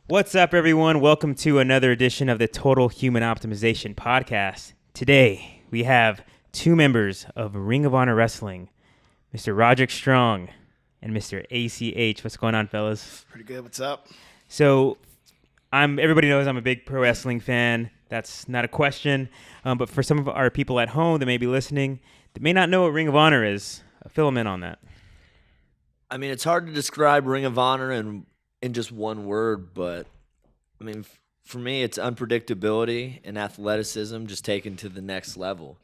What's up, everyone? Welcome to another edition of the Total Human Optimization Podcast. Today, we have two members of Ring of Honor Wrestling, Mr. Roderick Strong and Mr. ACH. What's going on, fellas? Pretty good. What's up? So, everybody knows I'm a big pro wrestling fan. That's not a question. But for some of our people at home that may be listening, that may not know what Ring of Honor is, fill them in on that. I mean, it's hard to describe Ring of Honor in just one word, but I mean, for me, it's unpredictability and athleticism just taken to the next level.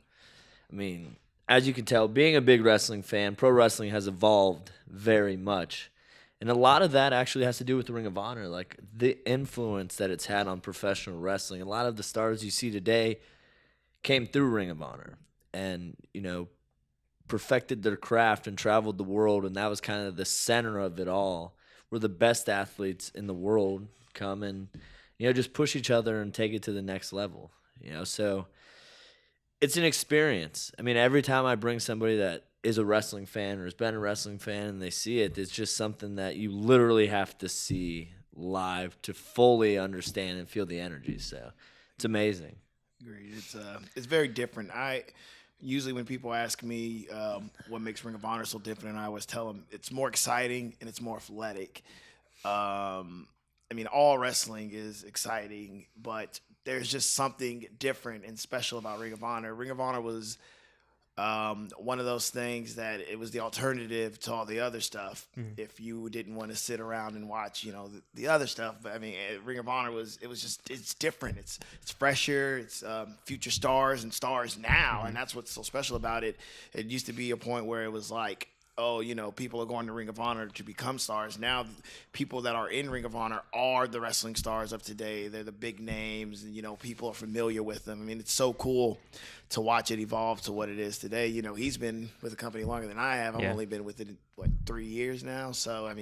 I mean, as you can tell, being a big wrestling fan, pro wrestling has evolved very much. And a lot of that actually has to do with the Ring of Honor, like the influence that it's had on professional wrestling. A lot of the stars you see today came through Ring of Honor and, perfected their craft and traveled the world, and that was kind of the center of it all, where the best athletes in the world come and, just push each other and take it to the next level, So it's an experience. I mean, every time I bring somebody that is a wrestling fan or has been a wrestling fan and they see it, it's just something that you literally have to see live to fully understand and feel the energy. So it's amazing. Agreed. It's very different. Usually when people ask me what makes Ring of Honor so different, I always tell them it's more exciting and it's more athletic. All wrestling is exciting, but there's just something different and special about Ring of Honor. Ring of Honor was one of those things that it was the alternative to all the other stuff. Mm-hmm. If you didn't want to sit around and watch, the other stuff. But Ring of Honor it's different. It's fresher. It's future stars and stars now, mm-hmm. and that's what's so special about it. It used to be a point where it was like, people are going to Ring of Honor to become stars. Now, people that are in Ring of Honor are the wrestling stars of today. They're the big names, and, people are familiar with them. I mean, it's so cool to watch it evolve to what it is today. He's been with the company longer than I have. I've only been with it, 3 years now. So,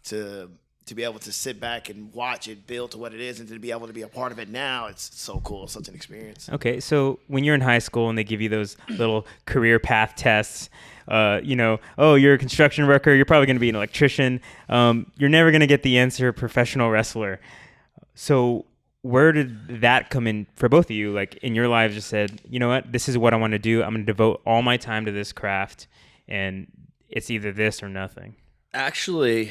to be able to sit back and watch it build to what it is and to be able to be a part of it now, it's so cool. It's such an experience. Okay, so when you're in high school and they give you those little career path tests, you're a construction worker, you're probably going to be an electrician. You're never going to get the answer professional wrestler. So where did that come in for both of you? Like in your lives, just said, you know what, this is what I want to do. I'm going to devote all my time to this craft, and it's either this or nothing. Actually,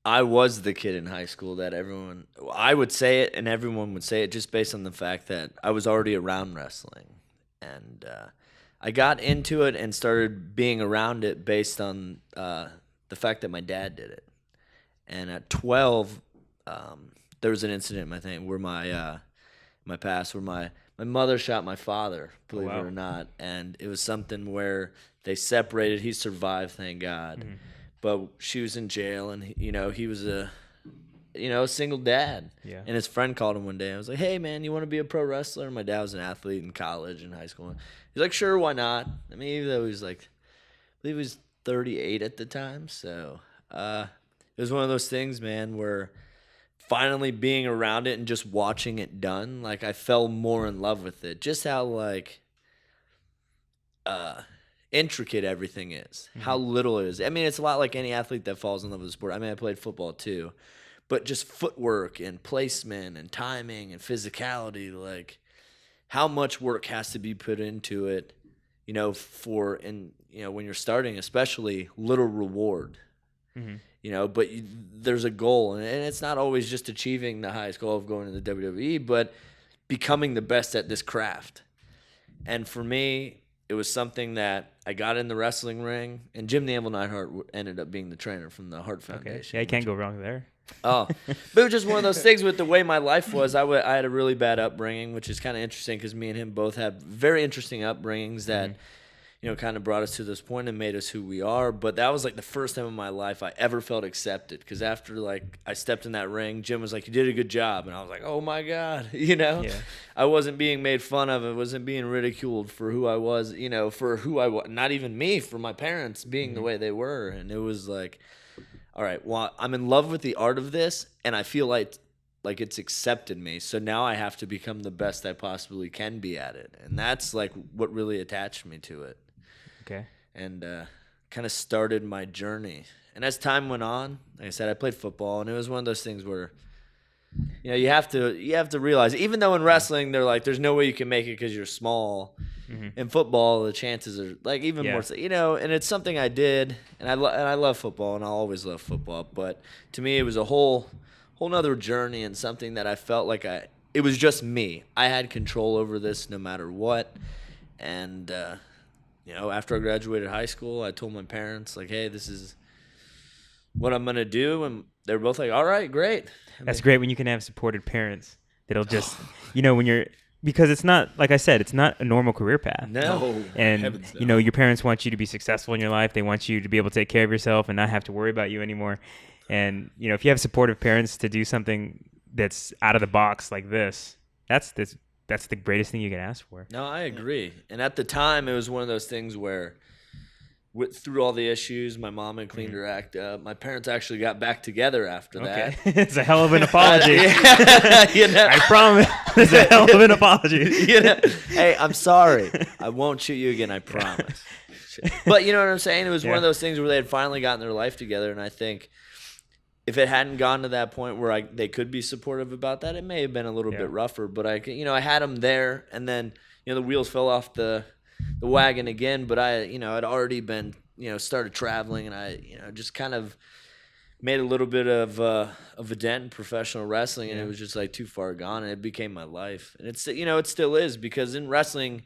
I was the kid in high school that I would say it and everyone would say it just based on the fact that I was already around wrestling. And I got into it and started being around it based on the fact that my dad did it. And at 12, there was an incident, I think, where my past, where my mother shot my father, believe it or not. And it was something where they separated. He survived, thank God. Mm-hmm. But she was in jail, and he was a single dad. Yeah. And his friend called him one day. I was like, "Hey, man, you want to be a pro wrestler?" My dad was an athlete in college and high school. He's like, "Sure, why not?" I mean, even though he was I believe he was 38 at the time. So it was one of those things, man, where finally being around it and just watching it done, I fell more in love with it. Just how intricate everything is, mm-hmm. how little it is. I mean, it's a lot like any athlete that falls in love with the sport. I mean, I played football too, but just footwork and placement and timing and physicality, how much work has to be put into it, when you're starting, especially little reward, mm-hmm. But there's a goal, and it's not always just achieving the highest goal of going to the WWE, but becoming the best at this craft. And for me, it was something that I got in the wrestling ring, and Jim the Anvil Neidhart ended up being the trainer from the Hart Foundation. Okay. Yeah, you can't go wrong there. Oh, but it was just one of those things with the way my life was. I had a really bad upbringing, which is kind of interesting because me and him both have very interesting upbringings that, kind of brought us to this point and made us who we are. But that was the first time in my life I ever felt accepted, because after I stepped in that ring, Jim was like, "You did a good job," and I was like, "Oh my God," Yeah. I wasn't being made fun of. I wasn't being ridiculed for who I was, for who I was. Not even me, for my parents being the way they were, and it was like, all right, well, I'm in love with the art of this, and I feel like it's accepted me. So now I have to become the best I possibly can be at it, and that's what really attached me to it. Okay. And kind of started my journey. And as time went on, like I said, I played football, and it was one of those things where You know, you have to realize, even though in wrestling they're like, there's no way you can make it because you're small. In football, the chances are like even more. You know, and it's something I did, and I love football, and I'll always love football. But to me, it was a whole nother journey, and something that I felt like it was just me. I had control over this no matter what. And you know, after I graduated high school, I told my parents like, hey, this is what I'm gonna do, and they're both like, all right, great. That's great when you can have supported parents that'll just, you know, when you're, because it's not, like I said, it's not a normal career path. No. And, you know, your parents want you to be successful in your life. They want you to be able to take care of yourself and not have to worry about you anymore. And, you know, if you have supportive parents to do something that's out of the box like this, that's the greatest thing you can ask for. No, I agree. And at the time, it was one of those things where through all the issues, my mom had cleaned her act up. My parents actually got back together after that. It's a hell of an apology. You know? I promise. It's a hell of an apology. You know? Hey, I'm sorry. I won't shoot you again, I promise. But you know what I'm saying? It was one of those things where they had finally gotten their life together, and I think if it hadn't gone to that point where they could be supportive about that, it may have been a little bit rougher. But I had them there, and then the wheels fell off the wagon again. But I'd already been started traveling, and I just kind of made a little bit of a dent in professional wrestling, and it was just like too far gone, and it became my life. And it's it still is, because in wrestling,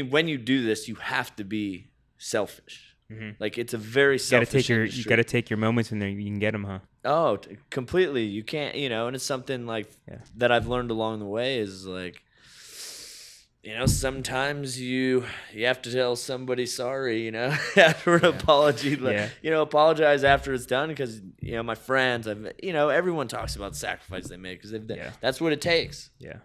when you do this, you have to be selfish. Like, it's a very selfish industry. You got to take your moments when you can get them, huh? Oh, completely. You can't, and it's something like that I've learned along the way is like, sometimes you have to tell somebody sorry, after an apology. Apologize after it's done, because, my friends, everyone talks about the sacrifice they made, because that's what it takes. Yeah.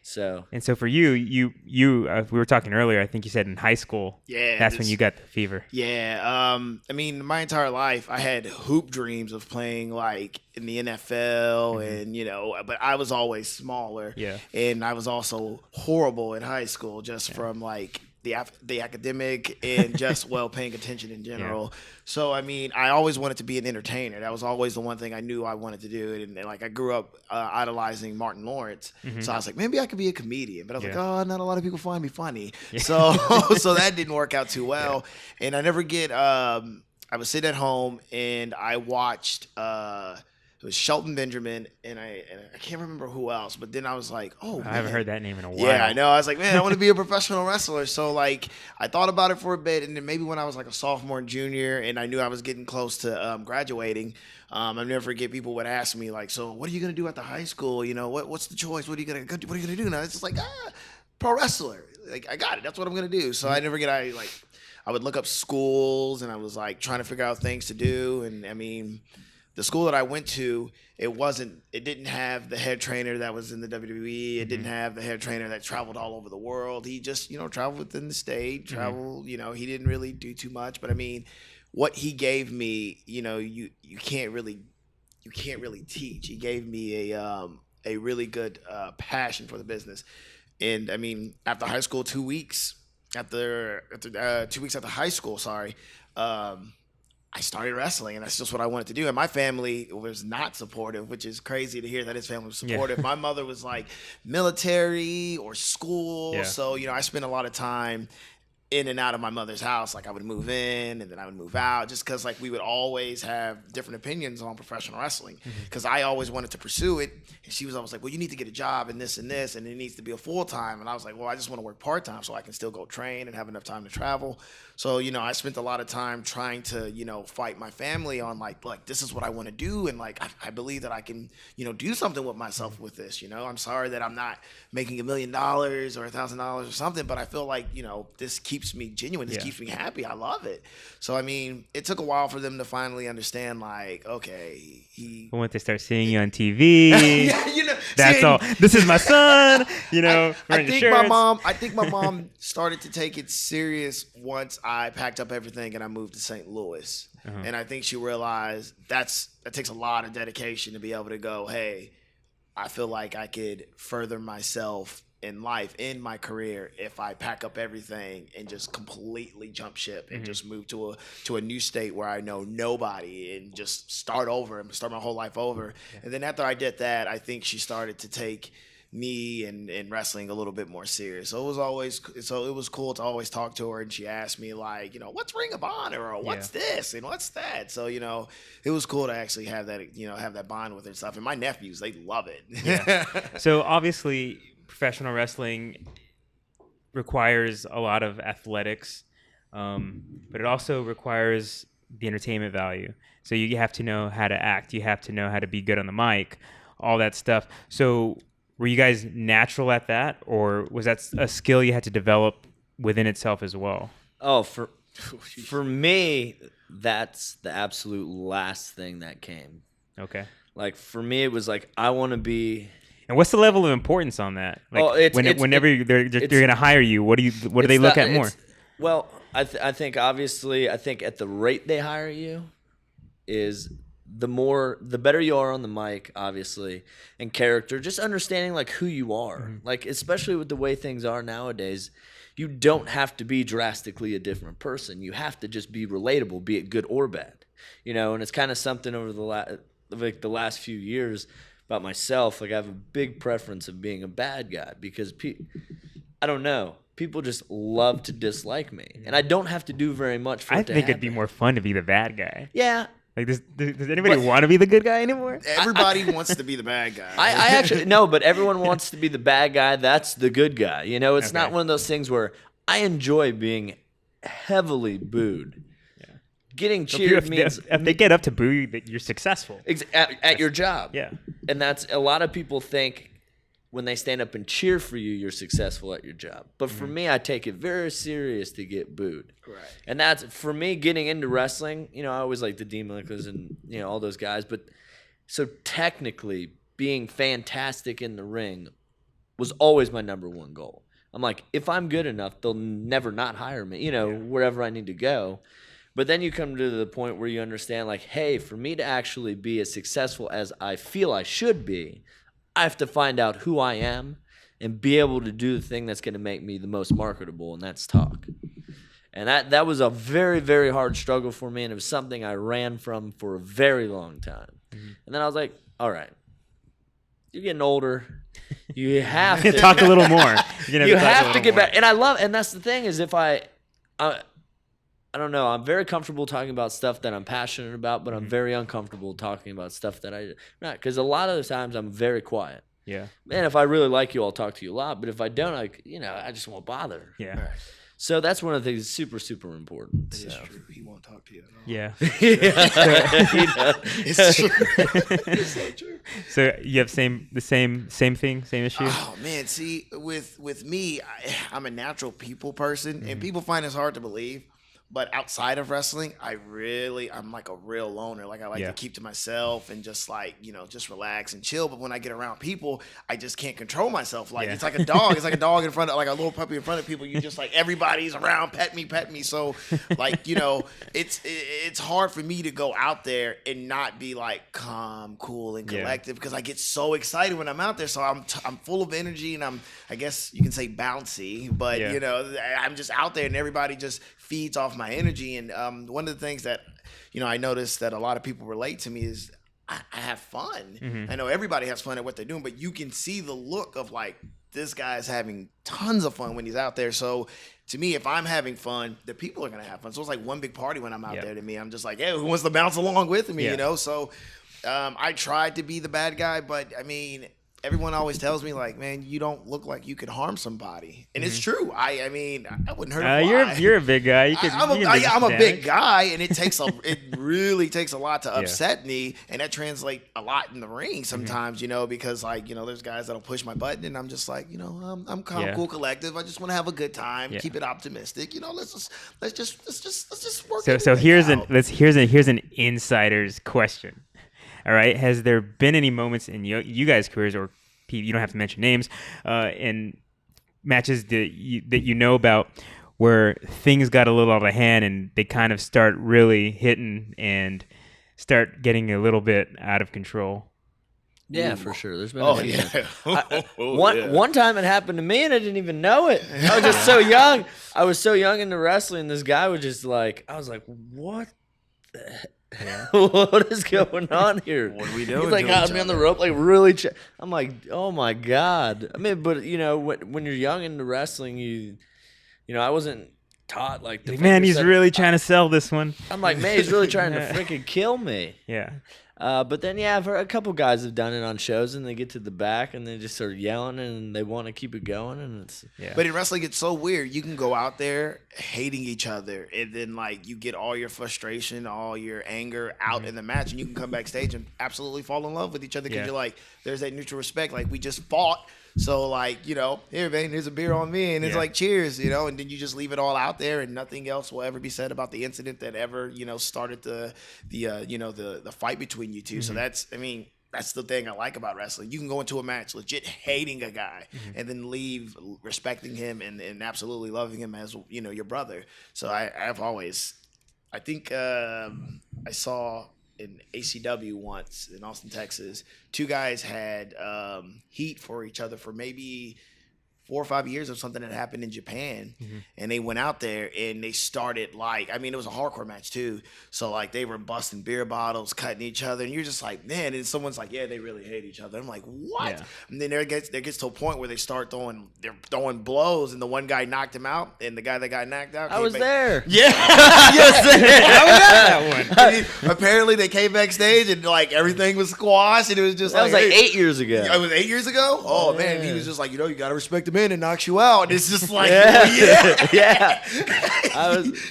So for you, we were talking earlier, I think you said in high school. Yeah. That's when you got the fever. Yeah. My entire life I had hoop dreams of playing like in the NFL and, but I was always smaller. Yeah. And I was also horrible in high school just from like the academic and just paying attention in general. Yeah. So, I always wanted to be an entertainer. That was always the one thing I knew I wanted to do. And like, I grew up idolizing Martin Lawrence. So I was like, maybe I could be a comedian. But I was like, not a lot of people find me funny. Yeah. So that didn't work out too well. Yeah. And I never get I was sitting at home and I watched it was Shelton Benjamin, and I can't remember who else, but then I was like, oh, I haven't heard that name in a while. Yeah, I know. I was like, man, I want to be a professional wrestler. So, like, I thought about it for a bit, and then maybe when I was like a sophomore and junior, and I knew I was getting close to graduating, I'll never forget people would ask me, like, so what are you going to do after high school? What's the choice? What are you going to do? And it's just like, pro wrestler. Like, I got it. That's what I'm going to do. So I would look up schools, and I was like trying to figure out things to do. And the school that I went to, it didn't have the head trainer that was in the WWE. It didn't have the head trainer that traveled all over the world. He just, traveled within the state, he didn't really do too much. But what he gave me, you can't really teach. He gave me a really good passion for the business. And after high school, 2 weeks after 2 weeks after high school, I started wrestling, and that's just what I wanted to do. And my family was not supportive, which is crazy to hear that his family was supportive. Yeah. My mother was like military or school. Yeah. So, I spent a lot of time in and out of my mother's house. Like, I would move in and then I would move out, just because like we would always have different opinions on professional wrestling, because I always wanted to pursue it. And she was always like, well, you need to get a job in this, and it needs to be a full-time. And I was like, well, I just want to work part-time so I can still go train and have enough time to travel. So, I spent a lot of time trying to, fight my family on like this is what I want to do. And like, I believe that I can, do something with myself with this, I'm sorry that I'm not making $1 million or $1,000 or something, but I feel like, this keeps me genuine. This keeps me happy. I love it. So, it took a while for them to finally understand, like, okay, once they start seeing you on TV, that's all. This is my son, I think my mom started to take it serious once I packed up everything and I moved to St. Louis. And I think she realized that takes a lot of dedication to be able to go, hey, I feel like I could further myself in life, in my career, if I pack up everything and just completely jump ship and just move to a new state where I know nobody and just start over and start my whole life over. And then after I did that, I think she started to take me and wrestling a little bit more serious. So it was cool to always talk to her, and she asked me like, what's Ring of Honor, or what's this and what's that. So it was cool to actually have that bond with her and stuff. And my nephews, they love it. Yeah. So obviously, professional wrestling requires a lot of athletics, but it also requires the entertainment value. So you have to know how to act. You have to know how to be good on the mic, all that stuff. So were you guys natural at that, or was that a skill you had to develop within itself as well? Oh, for me, that's the absolute last thing that came. Okay. Like, for me, it was like, I want to be... And what's the level of importance on that? Like, whenever they're going to hire you, what do they look at more? Well, I think obviously, at the rate they hire you is the better you are on the mic, obviously, and character, just understanding like who you are. Mm-hmm. Like, especially with the way things are nowadays, you don't have to be drastically a different person. You have to just be relatable, be it good or bad. And it's kind of something over the last few years about myself. Like, I have a big preference of being a bad guy because I don't know. People just love to dislike me, and I don't have to do very much for it to happen. I think it'd be more fun to be the bad guy. Yeah. Like, does anybody want to be the good guy anymore? Everybody wants to be the bad guy. I actually no, but everyone wants to be the bad guy. That's the good guy. It's not one of those things where I enjoy being heavily booed. Yeah. Getting cheered means if they get up to boo you, that you're successful at your job. Yeah, and that's a lot of people think. When they stand up and cheer for you, you're successful at your job. But for me, I take it very serious to get booed. Right. And that's, for me, getting into wrestling, I always like the Dean Malenko's and, all those guys. But so technically, being fantastic in the ring was always my number one goal. I'm like, if I'm good enough, they'll never not hire me, wherever I need to go. But then you come to the point where you understand, like, hey, for me to actually be as successful as I feel I should be, I have to find out who I am and be able to do the thing that's going to make me the most marketable, and that's talk. And that was a very, very hard struggle for me, and it was something I ran from for a very long time. Mm-hmm. And then I was like, all right, you're getting older. You have to talk a little more. You have to get back. And that's the thing is I don't know. I'm very comfortable talking about stuff that I'm passionate about, but I'm very uncomfortable talking about stuff that I'm not. Because a lot of the times I'm very quiet. Yeah. And if I really like you, I'll talk to you a lot. But if I don't, I just won't bother. Yeah. Right. So that's one of the things that's super, super important. It is true. He won't talk to you at all. Yeah. It's true. It's so true. So you have the same thing, same issue? Oh man, see, with me, I'm a natural people person, and people find this hard to believe. But outside of wrestling, I'm like a real loner. Like, I like to keep to myself and just just relax and chill. But when I get around people, I just can't control myself. Like, it's like a dog. It's like a dog in front of, like a little puppy in front of people. You just like, everybody's around, pet me. So like, it's hard for me to go out there and not be like calm, cool, and collective because I get so excited when I'm out there. So I'm full of energy and I guess you can say bouncy, but I'm just out there and everybody just feeds off my energy. And one of the things that I noticed that a lot of people relate to me is I have fun. Mm-hmm. I know everybody has fun at what they're doing, but you can see the look of like, this guy's having tons of fun when he's out there. So to me, if I'm having fun, the people are gonna have fun. So it's like one big party when I'm out there. To me, I'm just like, hey, who wants to bounce along with me? So I tried to be the bad guy, but I mean, everyone always tells me like, man, you don't look like you could harm somebody, and it's true. I mean, I wouldn't hurt a fly. You're a big guy. I'm a big guy, and it really takes a lot to upset me, and that translates a lot in the ring sometimes. Because like there's guys that'll push my button, and I'm just like, I'm calm, cool, collective. I just want to have a good time, keep it optimistic. Let's just work. So here's an insider's question. All right. Has there been any moments in you guys' careers, or you don't have to mention names, in matches that you know about where things got a little out of hand and they kind of start really hitting and start getting a little bit out of control? Yeah, for sure. There's been. Oh a yeah. One time it happened to me and I didn't even know it. I was just so young. I was so young into wrestling. This guy was just like, I was like, what the hell? What is going on here? What are we doing? He's like, to got each me on the other? rope, like really. I'm like, oh my god. I mean, but when you're young into wrestling, I wasn't taught like the Man, he's really trying to sell this one. I'm like, man, he's really trying to freaking kill me. Yeah. But then, yeah, a couple guys have done it on shows, and they get to the back, and they just start yelling, and they want to keep it going, and it's But in wrestling, it's so weird. You can go out there hating each other, and then like you get all your frustration, all your anger out in the match, and you can come backstage and absolutely fall in love with each other because you're like, there's that mutual respect. Like we just fought. So like, here, man, here's a beer on me, and it's like, cheers, and then you just leave it all out there, and nothing else will ever be said about the incident that ever, started the fight between you two. So that's the thing I like about wrestling. You can go into a match legit hating a guy and then leave respecting him and absolutely loving him as, your brother. So I think I saw in ACW once in Austin, Texas, two guys had heat for each other for maybe 4 or 5 years of something that happened in Japan. And they went out there and they started it was a hardcore match too. So like they were busting beer bottles, cutting each other, and you're just like, man, and someone's like, yeah, they really hate each other. I'm like, what? Yeah. And then there gets to a point where they're throwing blows, and the one guy knocked him out, and the guy that got knocked out I was back. there. Yeah. How was that one? Apparently they came backstage and like everything was squashed, and it was just That was like hey. 8 years ago. It was 8 years ago? Oh, man. He was just like, you got to respect the man and knocks you out. And it's just like, Yeah.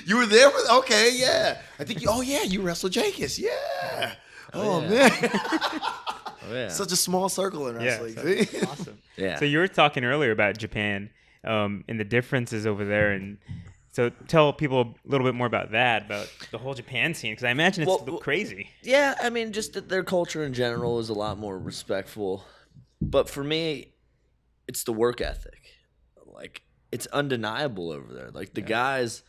You were there for, okay, yeah. I think, you wrestled Jenkins. Yeah. Oh, man. Such a small circle in wrestling. Yeah, See? awesome. Yeah. So you were talking earlier about Japan and the differences over there. And so tell people a little bit more about that, about the whole Japan scene, because I imagine it's crazy. Yeah, I mean, just that their culture in general is a lot more respectful. But for me, it's the work ethic. Like, it's undeniable over there. Like, the guys,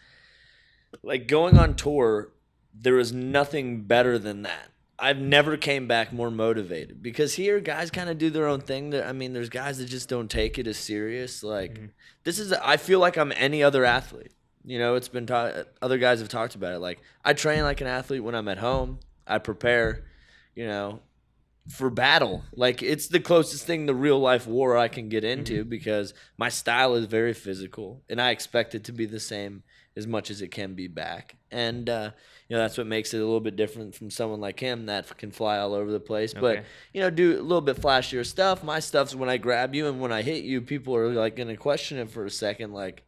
like, going on tour, there is nothing better than that. I've never came back more motivated because here guys kind of do their own thing. There's guys that just don't take it as serious. Like, I feel like I'm any other athlete. It's been other guys have talked about it. Like, I train like an athlete when I'm at home. I prepare, for battle. Like, it's the closest thing to real life war I can get into because my style is very physical and I expect it to be the same as much as it can be back. And that's what makes it a little bit different from someone like him that can fly all over the place. Okay. But do a little bit flashier stuff. My stuff's when I grab you and when I hit you, people are like going to question it for a second, like,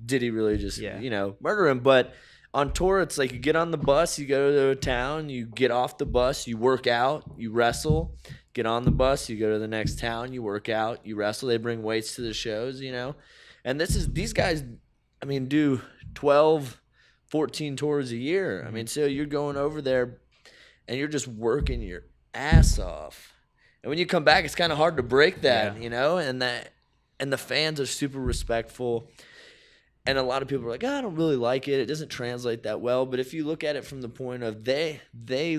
did he really just murder him? But on tour, it's like you get on the bus, you go to a town, you get off the bus, you work out, you wrestle, get on the bus, you go to the next town, you work out, you wrestle. They bring weights to the shows, And these guys, do 12, 14 tours a year. So you're going over there and you're just working your ass off. And when you come back, it's kind of hard to break that, and the fans are super respectful. And a lot of people are like, I don't really like it. It doesn't translate that well. But if you look at it from the point of they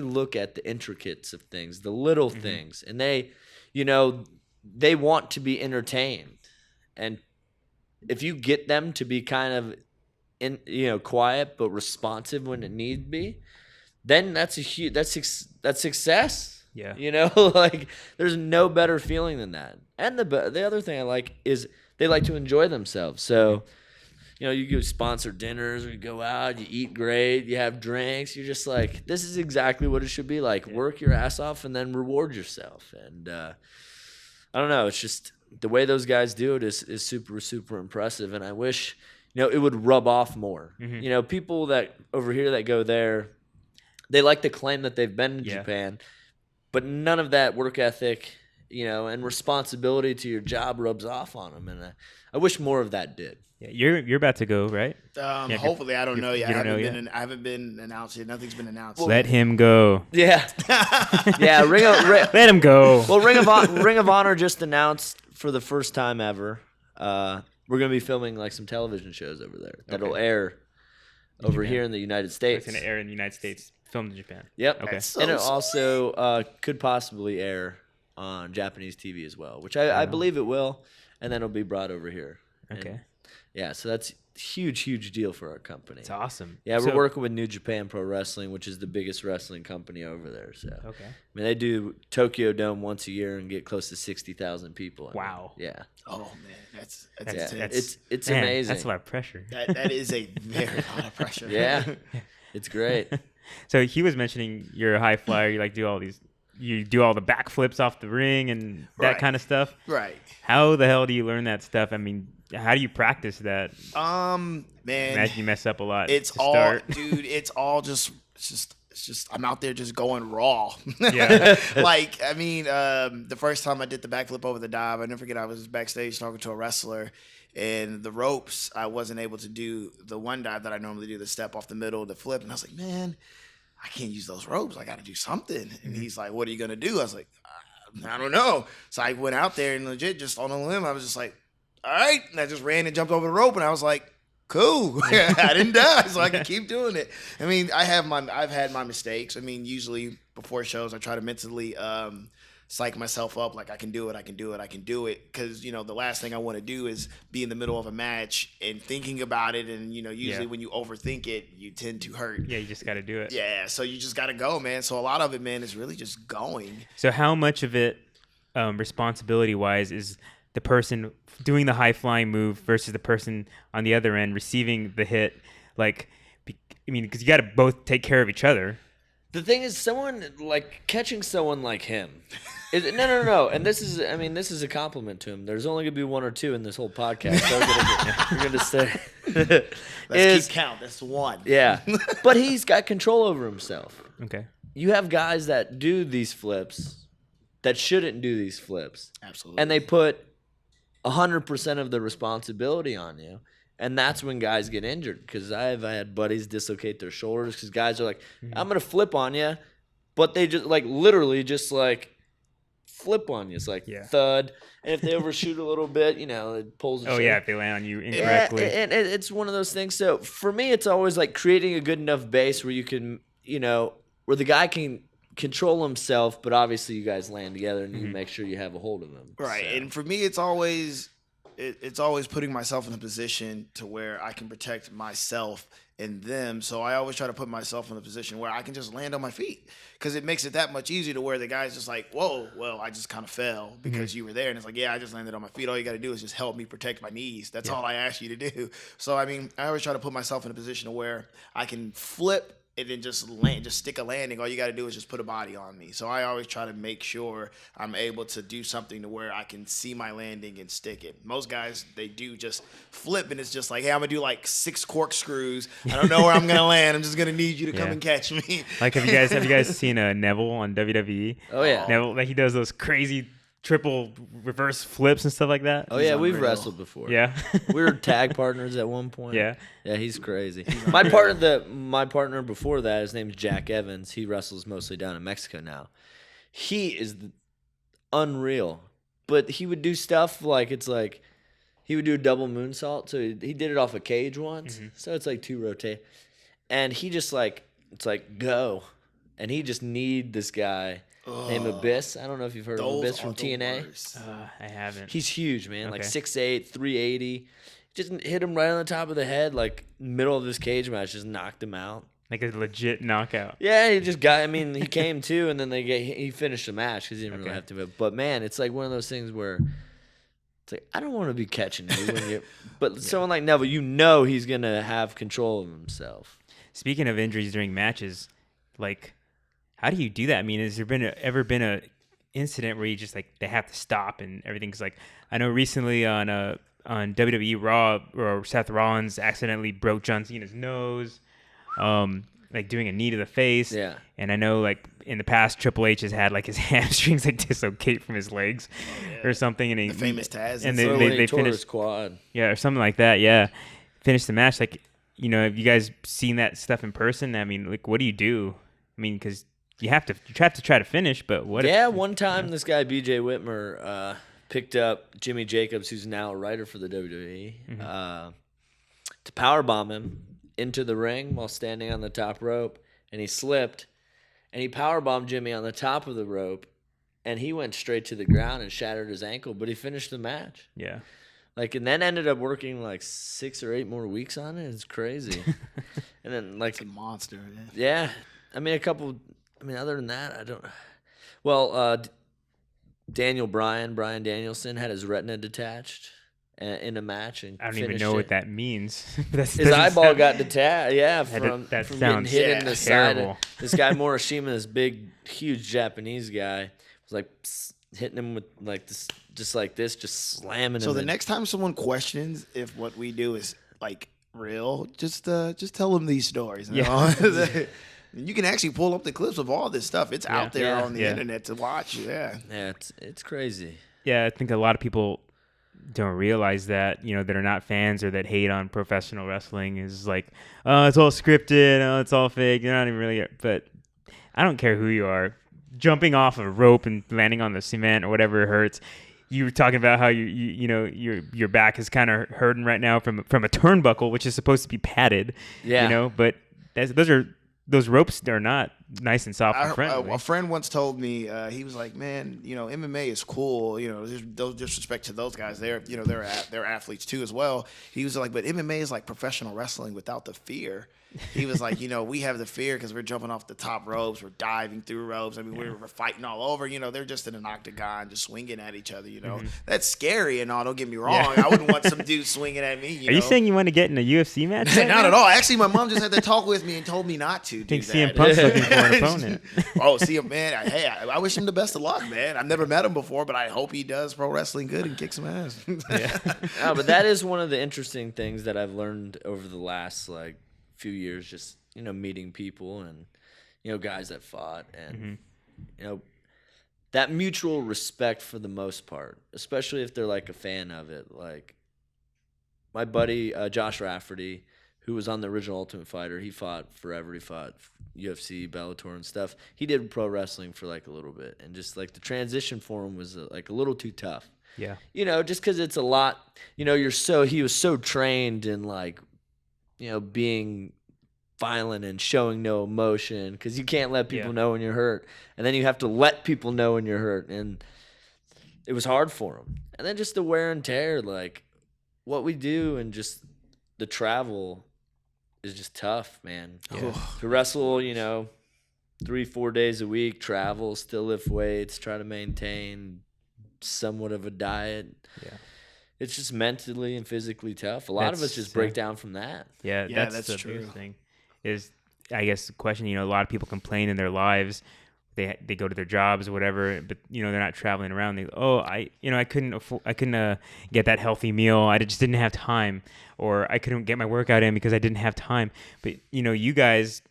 look at the intricacies of things, the little things, and they want to be entertained. And if you get them to be kind of quiet but responsive when it need be, then that's success. Yeah. Like there's no better feeling than that. And the other thing I like is they like to enjoy themselves. So. You go sponsor dinners or you go out, you eat great, you have drinks. You're just like, this is exactly what it should be like. Yeah. Work your ass off and then reward yourself. And I don't know. It's just the way those guys do it is super, super impressive. And I wish, it would rub off more. People that over here that go there, they like to claim that they've been to Japan, but none of that work ethic, and responsibility to your job rubs off on them. And I wish more of that did. Yeah, you're about to go, right? Hopefully, I don't know yet. I haven't been announced yet. Nothing's been announced. Let him go. Yeah, yeah. Let him go. Well, Ring of Honor just announced for the first time ever. We're gonna be filming like some television shows over there that'll air over here in the United States. It's gonna air in the United States, filmed in Japan. Yep. Okay. And it also could possibly air on Japanese TV as well, which I believe it will, and then it'll be brought over here. Okay. And yeah, so that's huge deal for our company. It's awesome. Yeah, we're So- working with New Japan Pro Wrestling, which is the biggest wrestling company over there. So Okay. I mean, they do Tokyo Dome once a year and get close to 60,000 people. Wow. Yeah. Oh man, that's Yeah. intense. It's Man, amazing. That's a lot of pressure. That is a very lot of pressure. Yeah. It's great. So he was mentioning you're a high flyer. You like do all these. You do all the backflips off the ring and that Right. kind of stuff. Right. How the hell do you learn that stuff? I mean, how do you practice that? Man, Imagine you mess up a lot. it's to all, start. dude. It's all just. It's just. I'm out there just going raw. Yeah. Like I mean, the first time I did the backflip over the dive, I never forget. I was backstage talking to a wrestler, and the ropes. I wasn't able to do the one dive that I normally do, the step off the middle, the flip, and I was like, man, I can't use those ropes. I got to do something. And he's like, what are you gonna do? I was like, I don't know. So I went out there and legit just on a limb. I was just like, all right. And I just ran and jumped over the rope, and I was like, cool. I didn't die, so I can keep doing it. I mean, I've had my mistakes. I mean, usually before shows, I try to mentally psych myself up, like I can do it. Because, you know, the last thing I want to do is be in the middle of a match and thinking about it. And, you know, usually when you overthink it, you tend to hurt. Yeah, you just got to do it. Yeah, so you just got to go, man. So a lot of it, man, is really just going. So how much of it, responsibility-wise, is the person doing the high-flying move versus the person on the other end receiving the hit? Like, I mean, because you got to both take care of each other. The thing is, someone like catching someone like him. No. And this is a compliment to him. There's only gonna be one or two in this whole podcast. So we're gonna say, Let's keep count. That's one. yeah. But he's got control over himself. Okay. You have guys that do these flips that shouldn't do these flips, Absolutely. and they put 100% of the responsibility on you. And that's when guys get injured, because I've had buddies dislocate their shoulders because guys are like, I'm going to flip on you, but they just like literally just like flip on you. It's like thud. And if they overshoot a little bit, you know, it pulls the shoulder. Yeah, if they land on you incorrectly. And it's one of those things. So for me, it's always like creating a good enough base where you can, you know, where the guy can control himself, but obviously you guys land together and you make sure you have a hold of him. Right. So. And for me, it's always putting myself in a position to where I can protect myself and them. So I always try to put myself in a position where I can just land on my feet, because it makes it that much easier to where the guy's just like, whoa, well, I just kind of fell because you were there. And it's like, yeah, I just landed on my feet. All you got to do is just help me protect my knees. That's all I ask you to do. So, I mean, I always try to put myself in a position to where I can flip and then just stick a landing. All you got to do is just put a body on me. So I always try to make sure I'm able to do something to where I can see my landing and stick it. Most guys, they do just flip, and it's just like, hey, I'm going to do like 6 corkscrews. I don't know where I'm going to land. I'm just going to need you to come and catch me. Like, have you guys seen Neville on WWE? Oh, yeah. Neville, like, he does those crazy triple reverse flips and stuff like that. Oh, yeah, we've unreal. wrestled before. Yeah. We were tag partners at one point. Yeah. Yeah, he's crazy. My partner before that, his name's Jack Evans. He wrestles mostly down in Mexico now. He is unreal. But he would do stuff like, it's like, he would do a double moonsault. So he did it off a cage once. So it's like 2 rotate. And he just like, it's like, go. And he just kneed this guy named Abyss. I don't know if you've heard of Abyss from TNA. I haven't. He's huge, man. Like Okay. 6'8", 380. Just hit him right on the top of the head, like middle of this cage match. Just knocked him out. Like a legit knockout. Yeah, he just got. I mean, he came to, and then he finished the match because he didn't really have to. But man, it's like one of those things where it's like, I don't want to be catching you when you. But someone like Neville, you know, he's gonna have control of himself. Speaking of injuries during matches, like, how do you do that? I mean, has there ever been a incident where you just like they have to stop and everything? Because like I know recently on WWE Raw, or Seth Rollins accidentally broke John Cena's nose, like doing a knee to the face. Yeah. And I know like in the past Triple H has had like his hamstrings like dislocate from his legs or something, and The famous Taz. and When he they tore his finished quad. or something like that. Yeah, finished the match. Like, you know, have you guys seen that stuff in person? I mean, like, what do you do? I mean, because you have to try to finish, but what? Yeah, one time this guy BJ Whitmer picked up Jimmy Jacobs, who's now a writer for the WWE, to powerbomb him into the ring while standing on the top rope, and he slipped, and he powerbombed Jimmy on the top of the rope, and he went straight to the ground and shattered his ankle, but he finished the match. Yeah. Like, and then ended up working like 6 or 8 more weeks on it. It's crazy. And then like It's a monster. Man. yeah, I mean other than that, I don't. Well, Brian Danielson had his retina detached in a match, and I don't even finished know it. what that means. His eyeball got detached. Yeah, from that getting hit in the terrible. side. This guy Morishima, this big, huge Japanese guy, was like hitting him with like this, just like this, just slamming him. So the next time someone questions if what we do is like real, just tell them these stories. You know? You can actually pull up the clips of all this stuff. It's out there on the internet to watch. Yeah, it's crazy. Yeah, I think a lot of people don't realize that, you know, that are not fans or that hate on professional wrestling is like, oh, it's all scripted, oh, it's all fake. You're not even really. But I don't care who you are. Jumping off a rope and landing on the cement or whatever hurts. You were talking about how you know your back is kind of hurting right now from a turnbuckle, which is supposed to be padded. Yeah, you know, but those ropes are not nice and soft and friendly. A friend once told me, he was like, man, you know, MMA is cool. You know, there's no disrespect to those guys. They're athletes too as well. He was like, but MMA is like professional wrestling without the fear. He was like, you know, we have the fear because we're jumping off the top ropes, we're diving through ropes. I mean, we're fighting all over. You know, they're just in an octagon, just swinging at each other. You know, that's scary and all. Don't get me wrong. I wouldn't want some dude swinging at me. You saying you want to get in a UFC match? Not at all. Actually, my mom just had to talk with me and told me not to. I think do CM that. Punk's looking for an opponent. Oh, CM, man. Hey, I wish him the best of luck, man. I've never met him before, but I hope he does pro wrestling good and kicks some ass. No, but that is one of the interesting things that I've learned over the last like few years, just, you know, meeting people and, you know, guys that fought and, you know, that mutual respect for the most part, especially if they're like a fan of it. Like my buddy, Josh Rafferty, who was on the original Ultimate Fighter, he fought forever. He fought UFC, Bellator and stuff. He did pro wrestling for like a little bit, and just like the transition for him was like a little too tough. Yeah. You know, just because it's a lot, you know, he was so trained in like, you know, being violent and showing no emotion, because you can't let people know when you're hurt, and then you have to let people know when you're hurt, and it was hard for him. And then just the wear and tear, like what we do, and just the travel is just tough, man. To wrestle, you know, 3-4 days a week, travel, still lift weights, try to maintain somewhat of a diet. Yeah. It's just mentally and physically tough. A lot of us just break down from that. Yeah, that's the biggest thing. Is, I guess, the question, you know, a lot of people complain in their lives. They go to their jobs or whatever, but, you know, they're not traveling around. They go, I couldn't get that healthy meal. I just didn't have time, or I couldn't get my workout in because I didn't have time. But, you know, you guys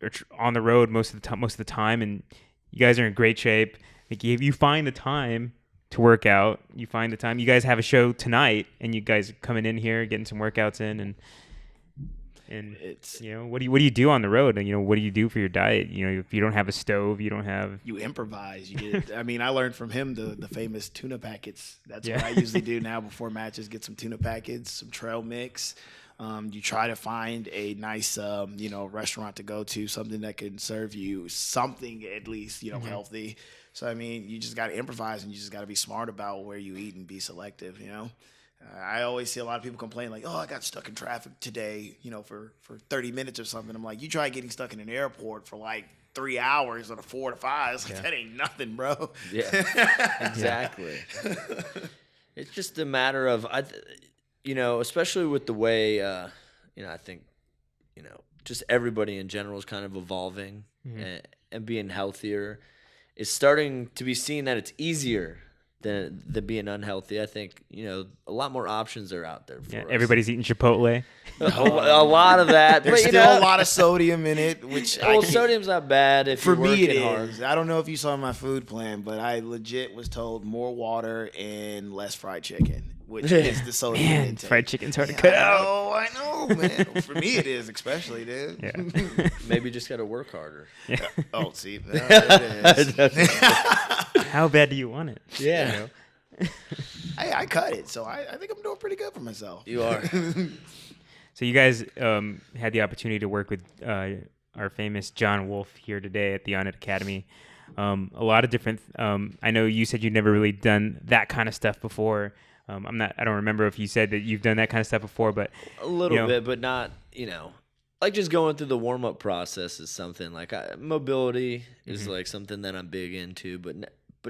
are on the road most of the time, and you guys are in great shape. Like, if you find the time to work out, you find the time. You guys have a show tonight, and you guys are coming in here, getting some workouts in, and it's, you know, what do you do on the road? And, you know, what do you do for your diet? You know, if you don't have a stove, you improvise. I mean, I learned from him the famous tuna packets. That's what I usually do now before matches. Get some tuna packets, some trail mix. You try to find a nice, you know, restaurant to go to, something that can serve you something at least, you know, healthy. So, I mean, you just got to improvise, and you just got to be smart about where you eat and be selective, you know. I always see a lot of people complain like, oh, I got stuck in traffic today, you know, for 30 minutes or something. I'm like, you try getting stuck in an airport for like 3 hours on a 4 to 5. It's like, that ain't nothing, bro. Yeah, exactly. It's just a matter of, you know, especially with the way, you know, I think, you know, just everybody in general is kind of evolving and being healthier. It's starting to be seen that it's easier than being unhealthy. I think, you know, a lot more options are out there for us. Everybody's eating Chipotle. A lot of that. There's but, still a lot of sodium in it, which sodium's not bad if for you're me working it hard. is. I don't know if you saw my food plan, but I legit was told more water and less fried chicken, which is the sodium intake. Fried chicken's hard to cut out. I know, man. For me it is, especially, dude. Yeah. Maybe just got to work harder. Yeah. Oh, see, it is. How bad do you want it? Yeah. You know? I cut it, so I think I'm doing pretty good for myself. You are. So you guys had the opportunity to work with our famous John Wolf here today at the On It Academy. a lot of different. I know you said you'd never really done that kind of stuff before. I don't remember if you said that you've done that kind of stuff before, but a little bit, but not, like just going through the warm up process is something like mobility is like something that I'm big into, but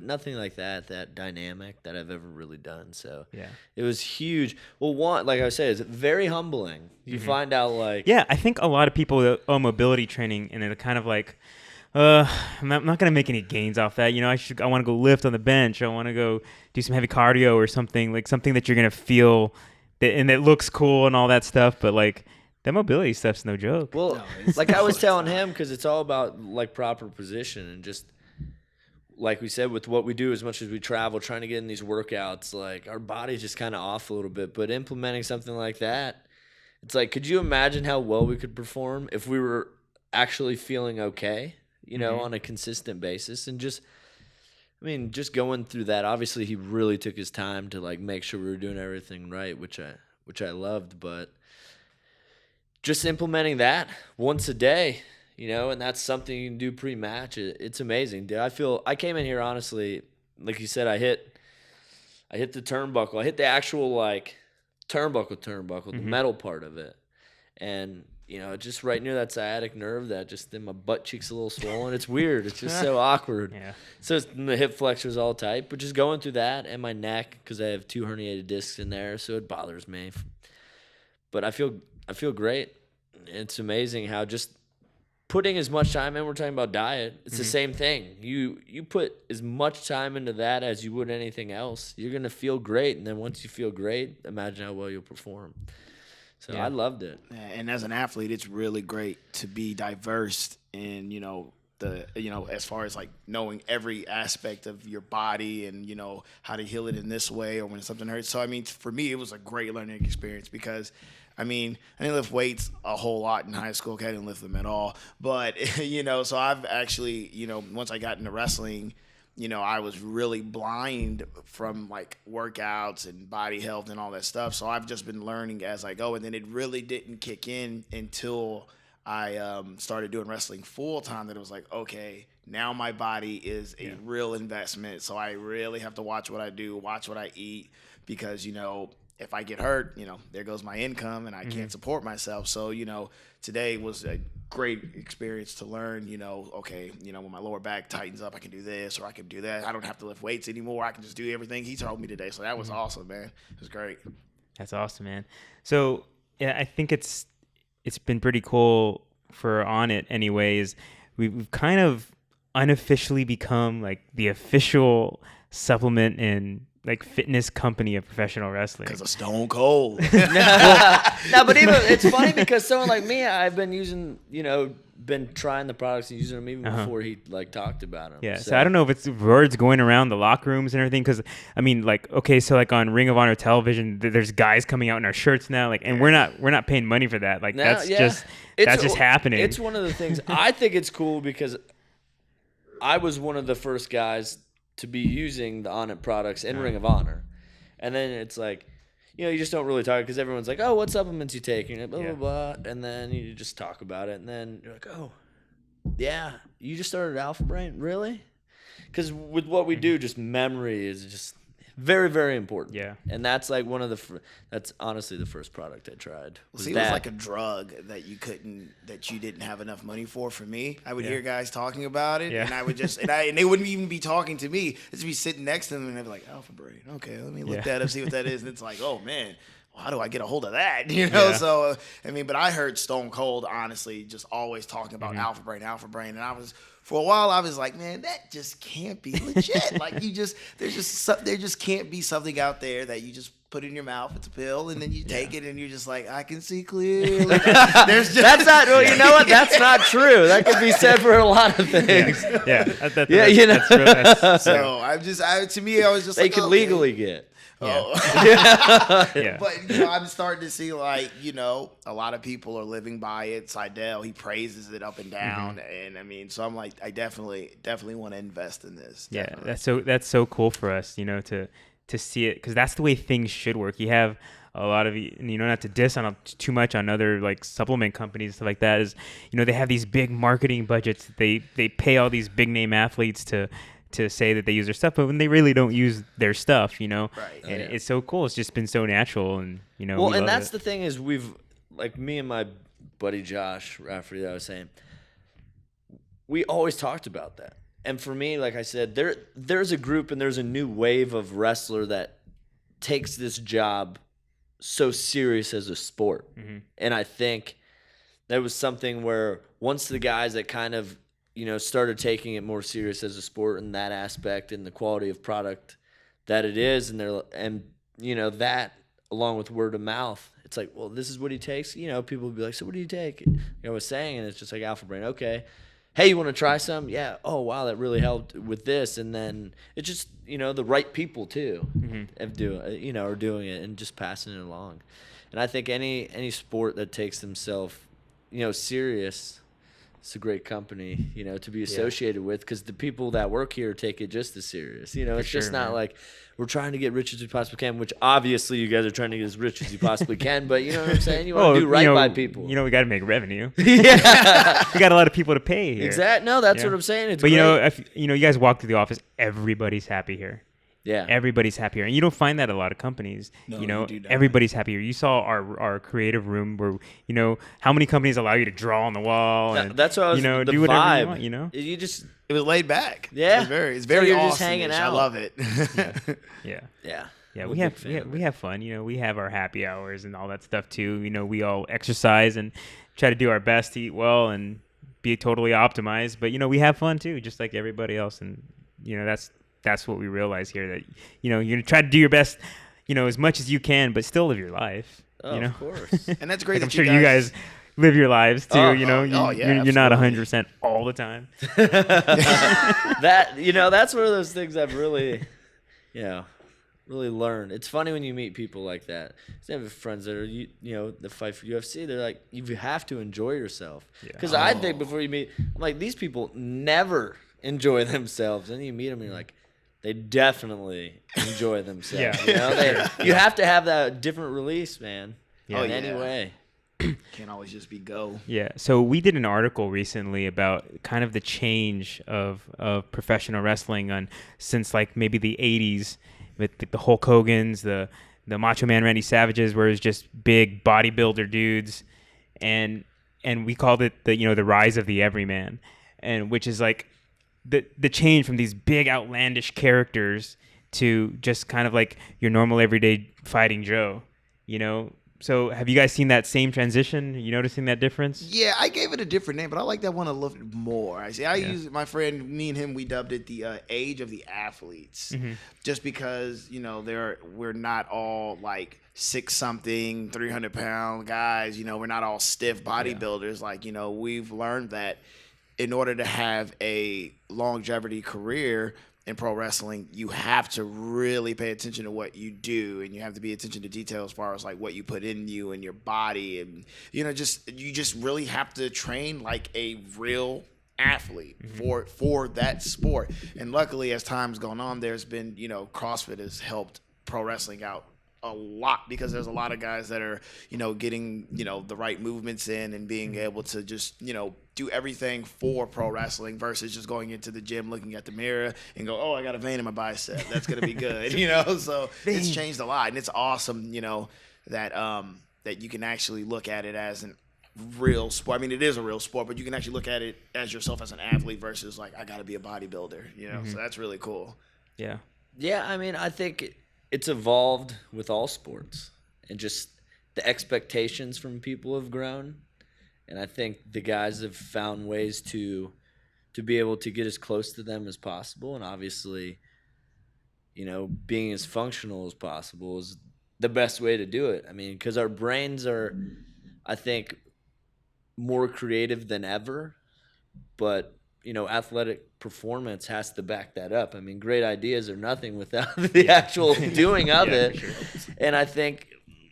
nothing like that dynamic that I've ever really done. So yeah, it was huge. Well, like I said, it's very humbling. You find out like, yeah, I think a lot of people that owe mobility training and they're kind of like, I'm not gonna make any gains off that. I want to go lift on the bench. I want to go do some heavy cardio or something that you're gonna feel and that looks cool and all that stuff. But like that mobility stuff's no joke. Well, like I was telling him, because it's all about like proper position and just like we said with what we do, as much as we travel, trying to get in these workouts, like our body's just kind of off a little bit. But implementing something like that, it's like, could you imagine how well we could perform if we were actually feeling okay? On a consistent basis, and just going through that. Obviously, he really took his time to like make sure we were doing everything right, which I loved. But just implementing that once a day, and that's something you can do pre-match. It's amazing, dude. I came in here honestly, like you said, I hit the turnbuckle. I hit the actual like turnbuckle, the metal part of it, and just right near that sciatic nerve that just then my butt cheek's a little swollen. It's weird. It's just so awkward. Yeah. So the hip flexor's all tight, but just going through that and my neck, because I have 2 herniated discs in there, so it bothers me. But I feel great. It's amazing how just putting as much time in. We're talking about diet. It's the same thing. You put as much time into that as you would anything else. You're gonna feel great, and then once you feel great, imagine how well you'll perform. So I loved it. And as an athlete, it's really great to be diverse in, as far as like knowing every aspect of your body and, how to heal it in this way or when something hurts. So, for me, it was a great learning experience because, I didn't lift weights a whole lot in high school. Okay, I didn't lift them at all. But, so I've actually, once I got into wrestling, I was really blind from like workouts and body health and all that stuff. So I've just been learning as I go. And then it really didn't kick in until I started doing wrestling full time that it was like, okay, now my body is a real investment. So I really have to watch what I do, watch what I eat, because, if I get hurt, there goes my income and I can't support myself. So, today was a great experience to learn, okay, when my lower back tightens up, I can do this or I can do that. I don't have to lift weights anymore. I can just do everything he told me today. So that was awesome, man. It was great. That's awesome, man. So yeah, I think it's been pretty cool for On It anyways. We've kind of unofficially become like the official supplement and like fitness company of professional wrestling. Because of Stone Cold. No, but even it's funny because someone like me, I've been using, been trying the products and using them even before he like talked about them. Yeah, so I don't know if it's words going around the locker rooms and everything, because so like on Ring of Honor television, there's guys coming out in our shirts now, like, and we're not paying money for that. Like that's just happening. It's one of the things I think it's cool because I was one of the first guys to be using the On It products in Ring of Honor. And then it's like, you just don't really talk because everyone's like, oh, what supplements you take? And blah, blah, blah. And then you just talk about it. And then you're like, oh, yeah, you just started Alpha Brain? Really? Because with what we do, just memory is just very, very important. Yeah. And that's like one of that's honestly the first product I tried. It was like a drug that you didn't have enough money for me. I would hear guys talking about it, and I would just, and they wouldn't even be talking to me. I'd just be sitting next to them, and they'd be like, Alpha Brain. Okay, let me look that up, see what that is. And it's like, oh, man. How do I get a hold of that? So, but I heard Stone Cold, honestly, just always talking about Alpha Brain. And for a while, I was like, man, that just can't be legit. Like, there just can't be something out there that you just put in your mouth. It's a pill, and then you take it, and you're just like, I can see clearly. That's not, well, you know what? That's not true. That could be said for a lot of things. That's true. So to me, I was just they like, could legally get. Yeah. But I'm starting to see like a lot of people are living by it. Seidel, he praises it up and down, and so I'm like, I definitely want to invest in this. Definitely. Yeah, that's so cool for us, to see it, because that's the way things should work. You have a lot of, not to diss on too much on other like supplement companies and stuff like that, is, they have these big marketing budgets. They pay all these big name athletes to say that they use their stuff, but when they really don't use their stuff, Right. And it's so cool. It's just been so natural, and Well, we and love that's it. the thing is like me and my buddy Josh Rafferty that I was saying, we always talked about that. And for me, like I said, there's a group and there's a new wave of wrestler that takes this job so serious as a sport. Mm-hmm. And I think that was something where once the guys that kind of, started taking it more serious as a sport in that aspect and the quality of product that it is, that along with word of mouth, it's like, well, this is what he takes. People would be like, so what do you take? I was saying, and it's just like Alpha Brain. Okay. Hey, you want to try some? Yeah. Oh, wow, that really helped with this. And then it's just, the right people too are doing it and just passing it along. And I think any sport that takes themselves, serious, it's a great company, to be associated with, because the people that work here take it just as serious. It's just not like we're trying to get rich as we possibly can, which obviously you guys are trying to get as rich as you possibly can, but you know what I'm saying? You want to do right by people. We got to make revenue. Yeah. We got a lot of people to pay here. Exactly. No, that's what I'm saying. It's but great. if you guys walk through the office, everybody's happy here. Yeah. Everybody's happier. And you don't find that at a lot of companies. No, you do not. Everybody's happier. You saw our creative room where, how many companies allow you to draw on the wall and, that's what I was, the do whatever vibe. you want, You just, It was laid back. Yeah. It's very you're awesome. just hanging I out. love it. Yeah. yeah. Yeah, I'm we a have big fan of we it. have fun. We have our happy hours and all that stuff too. We all exercise and try to do our best to eat well and be totally optimized. But we have fun too, just like everybody else. And that's what we realize here, that you're gonna try to do your best, as much as you can, but still live your life. Oh, of course. And that's great. Like, I'm that sure you guys live your lives too. Oh, you're not 100% all the time. That's one of those things I've really, really learned. It's funny when you meet people like that. I have friends that are, that fight for UFC. They're like, you have to enjoy yourself. Because I think before you meet, I'm like, these people never enjoy themselves. And you meet them and you're like, they definitely enjoy themselves. Yeah. You have to have that different release, man. Yeah. In any way. can't always just be go. Yeah. So we did an article recently about kind of the change of professional wrestling since like maybe the 80s with the Hulk Hogan's, the Macho Man Randy Savages, where it's just big bodybuilder dudes, and we called it the rise of the everyman, and which is like the change from these big outlandish characters to just kind of like your normal everyday fighting Joe, So have you guys seen that same transition? You noticing that difference? Yeah, I gave it a different name, but I like that one a little more. I use my friend, me and him, we dubbed it the age of the athletes, just because we're not all like 6-something, 300-pound guys. We're not all stiff bodybuilders. Like we've learned that in order to have a longevity career in pro wrestling, you have to really pay attention to what you do, and you have to pay attention to detail as far as like what you put in you and your body, and you just really have to train like a real athlete for that sport. And luckily, as time's gone on, there's been CrossFit has helped pro wrestling out a lot, because there's a lot of guys that are getting the right movements in and being able to just do everything for pro wrestling versus just going into the gym, looking at the mirror and go, oh, I got a vein in my bicep, that's gonna be good. So it's changed a lot, and it's awesome that you can actually look at it as a real sport. I mean, it is a real sport, but you can actually look at it as yourself as an athlete versus like, I gotta be a bodybuilder. So that's really cool. Yeah. I mean, I think it's evolved with all sports, and just the expectations from people have grown. And I think the guys have found ways to be able to get as close to them as possible. And obviously, being as functional as possible is the best way to do it. I mean, because our brains are, I think, more creative than ever. But, athletic performance has to back that up. I mean, great ideas are nothing without the actual doing of it. Sure. And I think,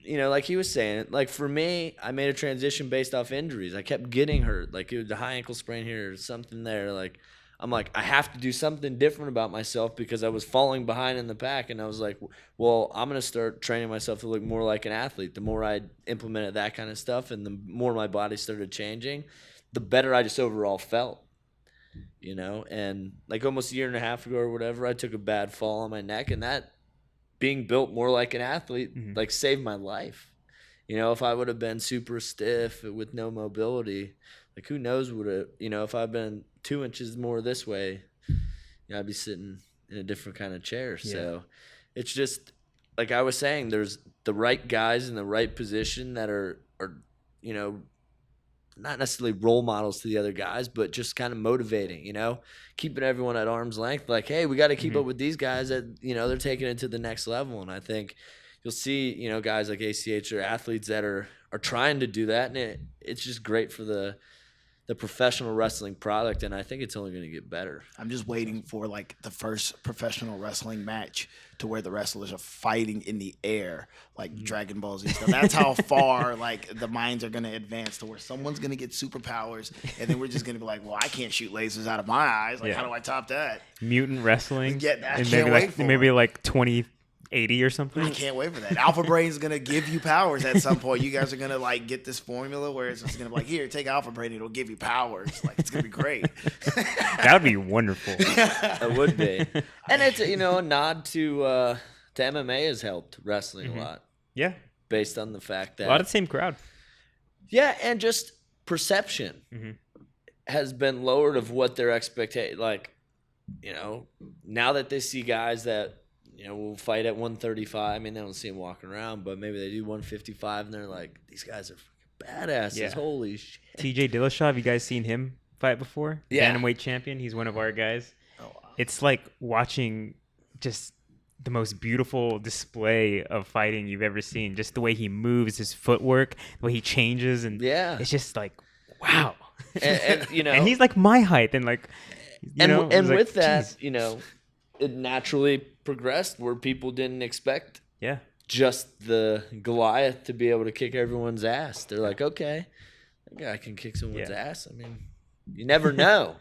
like he was saying, like for me, I made a transition based off injuries. I kept getting hurt, like it was a high ankle sprain here or something there. Like I'm like, I have to do something different about myself because I was falling behind in the pack. And I was like, well, I'm going to start training myself to look more like an athlete. The more I implemented that kind of stuff and the more my body started changing, the better I just overall felt, you know? And like almost a year and a half ago or whatever, I took a bad fall on my neck, and that being built more like an athlete, like saved my life. You know, if I would have been super stiff with no mobility, like who knows what it, you know, if I'd been 2 inches more this way, you know, I'd be sitting in a different kind of chair. Yeah. So it's just, like I was saying, there's the right guys in the right position that are, you know, not necessarily role models to the other guys, but just kind of motivating, you know, keeping everyone at arm's length. Like, hey, we got to keep up with these guys that, you know, they're taking it to the next level. And I think you'll see, you know, guys like ACH or athletes that are trying to do that. And it's just great for the professional wrestling product. And I think it's only going to get better. I'm just waiting for like the first professional wrestling match to where the wrestlers are fighting in the air, like Dragon Ball Z stuff. That's how far like the minds are going to advance to where someone's going to get superpowers, and then we're just going to be like, well, I can't shoot lasers out of my eyes. Like, how do I top that? Mutant wrestling. Yeah, I and can't wait for maybe it. like 2080 or something. I can't wait for that. Alpha Brain's going to give you powers at some point. You guys are going to like get this formula where it's just going to be like, here, take Alpha Brain. It'll give you powers. Like, it's going to be great. That would be wonderful. It would be. And it's, you know, a nod to MMA has helped wrestling a lot. Yeah. Based on the fact that a lot of the same crowd. Yeah, and just perception has been lowered of what their expectation. Like, you know, now that they see guys that, you know, will fight at 135. I mean, they don't see them walking around, but maybe they do 155, and they're like, these guys are fucking badasses. Yeah. Holy shit. TJ Dillashaw, have you guys seen him fight before? Yeah. Bantamweight champion. He's one of our guys. Oh, wow. It's like watching just the most beautiful display of fighting you've ever seen. Just the way he moves, his footwork, the way he changes, and it's just like, wow. And you know, and he's like my height, and like, and with like, that, geez. you know, it naturally progressed where people didn't expect just the Goliath to be able to kick everyone's ass. They're like, okay, that guy can kick someone's ass. I mean, you never know.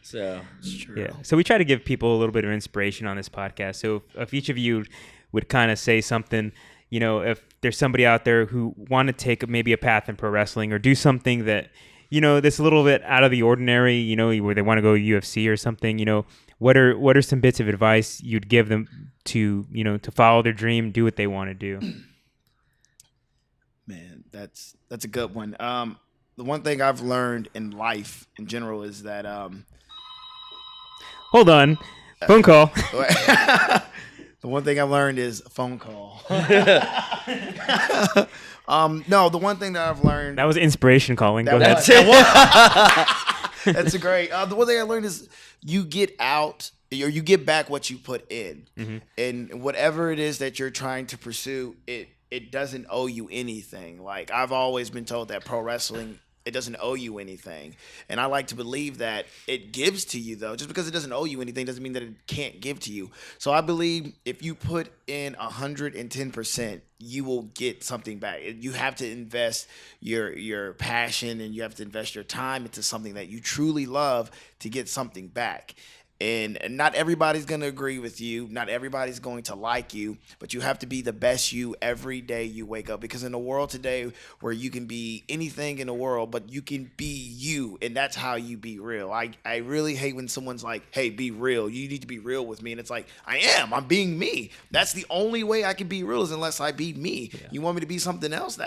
So It's true. So we try to give people a little bit of inspiration on this podcast. So if each of you would kind of say something, you know, if there's somebody out there who want to take maybe a path in pro wrestling or do something that, you know, that's a little bit out of the ordinary, you know, where they want to go UFC or something, you know, what are some bits of advice you'd give them to, you know, to follow their dream, do what they want to do? Man, that's a good one. The one thing I've learned in life in general is that Hold on. Phone call. the one thing I've learned is phone call. No, the one thing that I've learned. That was inspiration calling. Go ahead. That's a great. The one thing I learned is you get out or you get back what you put in, and whatever it is that you're trying to pursue, it doesn't owe you anything. Like I've always been told that pro wrestling, it doesn't owe you anything. And I like to believe that it gives to you, though. Just because it doesn't owe you anything doesn't mean that it can't give to you. So I believe if you put in 110%, you will get something back. You have to invest your passion and you have to invest your time into something that you truly love to get something back. And not everybody's going to agree with you. Not everybody's going to like you. But you have to be the best you every day you wake up. Because in a world today where you can be anything in the world, but you can be you. And that's how you be real. I really hate when someone's like, hey, be real. You need to be real with me. And it's like, I'm being me. That's the only way I can be real is unless I be me. Yeah. You want me to be something else?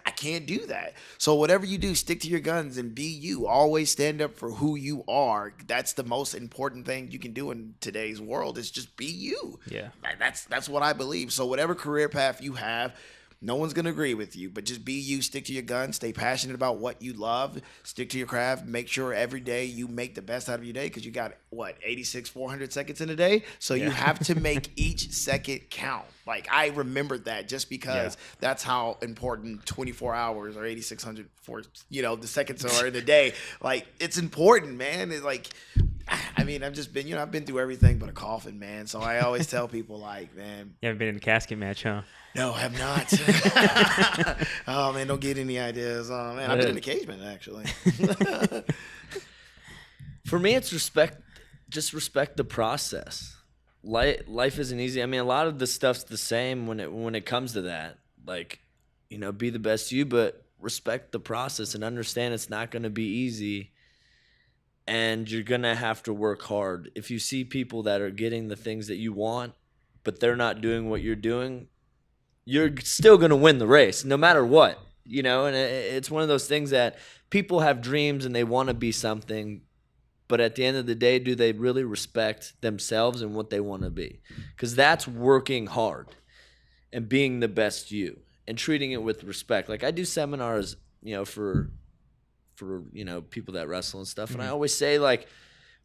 I can't do that. So whatever you do, stick to your guns and be you. Always stand up for who you are. That's the most important thing you can do in today's world is just be you. Yeah. That's what I believe. So whatever career path you have, no one's going to agree with you, but just be you, stick to your guns, stay passionate about what you love, stick to your craft, make sure every day you make the best out of your day because you got, 400 seconds in a day? So you have to make each second count. Like, I remembered that just because that's how important 24 hours or 8,600 for, the seconds are in a day. Like, it's important, man. It's like, I mean, I've just been, I've been through everything but a coffin, man. So I always tell people, like, man. You haven't been in a casket match, huh? No, I have not. Oh, man, don't get any ideas. Oh, man, I've been in a cage match, actually. For me, it's respect. Just respect the process. Life isn't easy. I mean, a lot of the stuff's the same when it comes to that. Like, be the best you, but respect the process and understand it's not going to be easy. And you're going to have to work hard. If you see people that are getting the things that you want, but they're not doing what you're doing, you're still going to win the race no matter what. And it's one of those things that people have dreams and they want to be something. But at the end of the day, do they really respect themselves and what they want to be? Because that's working hard and being the best you and treating it with respect. Like I do seminars, for people that wrestle and stuff. And I always say, like,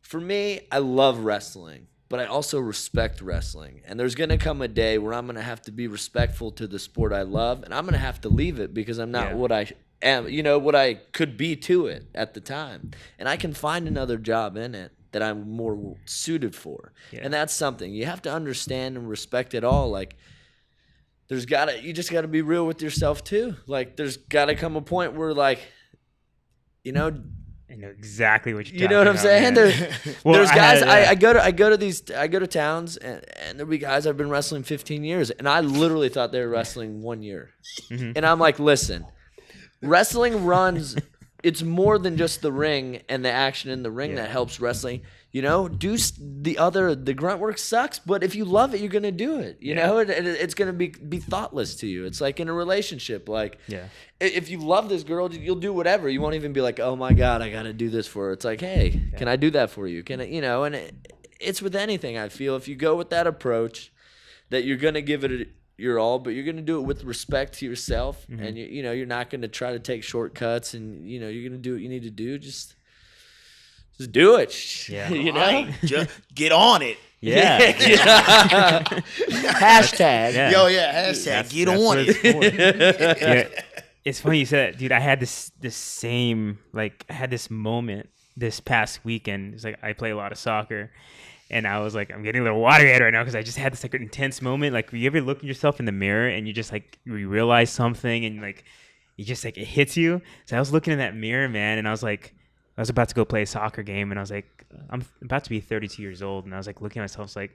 for me, I love wrestling, but I also respect wrestling. And there's going to come a day where I'm going to have to be respectful to the sport I love. And I'm going to have to leave it because I'm not what I am, what I could be to it at the time. And I can find another job in it that I'm more suited for. Yeah. And that's something you have to understand and respect it all. Like you just gotta be real with yourself too. Like there's gotta come a point where like, I know exactly what you're talking about. You know what I'm saying? There's guys I go to towns and there'll be guys I've been wrestling 15 years and I literally thought they were wrestling 1 year. Mm-hmm. And I'm like, listen, wrestling runs, it's more than just the ring and the action in the ring that helps wrestling. The grunt work sucks, but if you love it, you're going to do it. You know, it's going to be thoughtless to you. It's like in a relationship. Like, if you love this girl, you'll do whatever. You won't even be like, oh my God, I got to do this for her. It's like, hey, can I do that for you? Can I, and it's with anything, I feel. If you go with that approach, that you're going to give it your all, but you're going to do it with respect to yourself. Mm-hmm. And you're not going to try to take shortcuts and, you're going to do what you need to do. Just do it. Yeah. Just get on it. Yeah. Hashtag. Yeah. Hashtag get on it. Yeah. It's funny you said that, dude. I had this moment this past weekend. It's like I play a lot of soccer. And I was like, I'm getting a little watery-eyed right now because I just had this like intense moment. Like, you ever look at yourself in the mirror and you just like you realize something and like you just like it hits you? So I was looking in that mirror, man, and I was about to go play a soccer game, and I was like, I'm about to be 32 years old, and I was like looking at myself, I was like,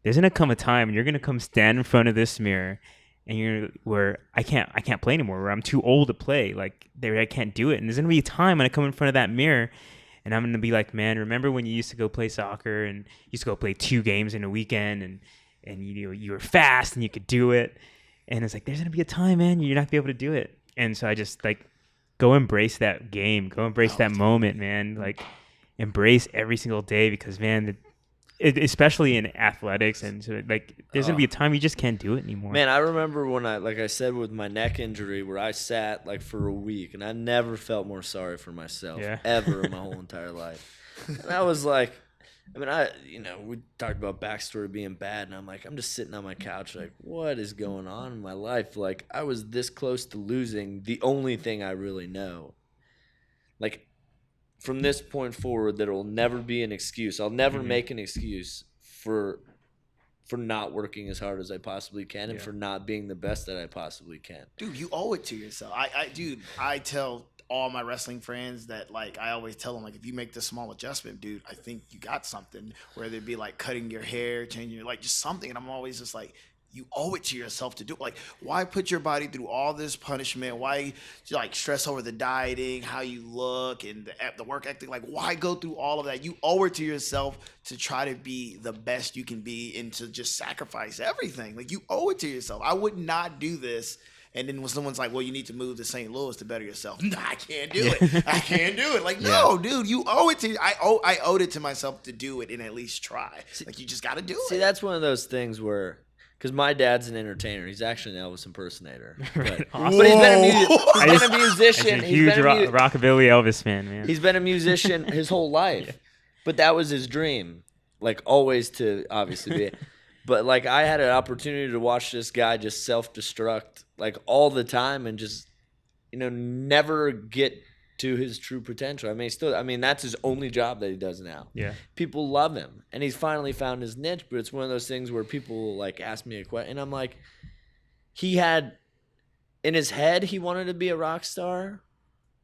there's gonna come a time you're gonna come stand in front of this mirror, and where I can't play anymore, where I'm too old to play, like I can't do it, and there's gonna be a time when I come in front of that mirror. And I'm going to be like, man, remember when you used to go play soccer and you used to go play 2 games in a weekend and you were fast and you could do it. And it's like, there's going to be a time, man, you're not going to be able to do it. And so I just like, go embrace that game. Go embrace that moment, man. Like, embrace every single day because, man, especially in athletics and so, like, there's going to be a time you just can't do it anymore. Man, I remember when like I said, with my neck injury where I sat like for a week and I never felt more sorry for myself ever in my whole entire life. And I was like, we talked about backstory being bad, and I'm like, I'm just sitting on my couch like, what is going on in my life? Like, I was this close to losing the only thing I really know. Like, from this point forward, there will never be an excuse. I'll never make an excuse for not working as hard as I possibly can and for not being the best that I possibly can. Dude, you owe it to yourself. I tell all my wrestling friends that, like, I always tell them, like, if you make this small adjustment, dude, I think you got something. Whether it be like cutting your hair, changing your, like, just something. And I'm always just like, you owe it to yourself to do it. Like, why put your body through all this punishment? Why like stress over the dieting, how you look, and the work ethic? Like, why go through all of that? You owe it to yourself to try to be the best you can be and to just sacrifice everything. Like, you owe it to yourself. I would not do this. And then when someone's like, well, you need to move to St. Louis to better yourself. No, I can't do it. I can't do it. Like, no, dude, you owe it to I owed it to myself to do it and at least try. Like, you just got to do it. See, that's one of those things where, because my dad's an entertainer. He's actually an Elvis impersonator. But, awesome. But he's been a musician. He's a huge rockabilly Elvis fan, man. He's been a musician his whole life. But that was his dream. Like, always to obviously be. But, like, I had an opportunity to watch this guy just self-destruct, like, all the time and just, never get to his true potential. I mean, that's his only job that he does now. Yeah. People love him. And he's finally found his niche, but it's one of those things where people, like, ask me a question. And I'm like, he had, in his head, he wanted to be a rock star,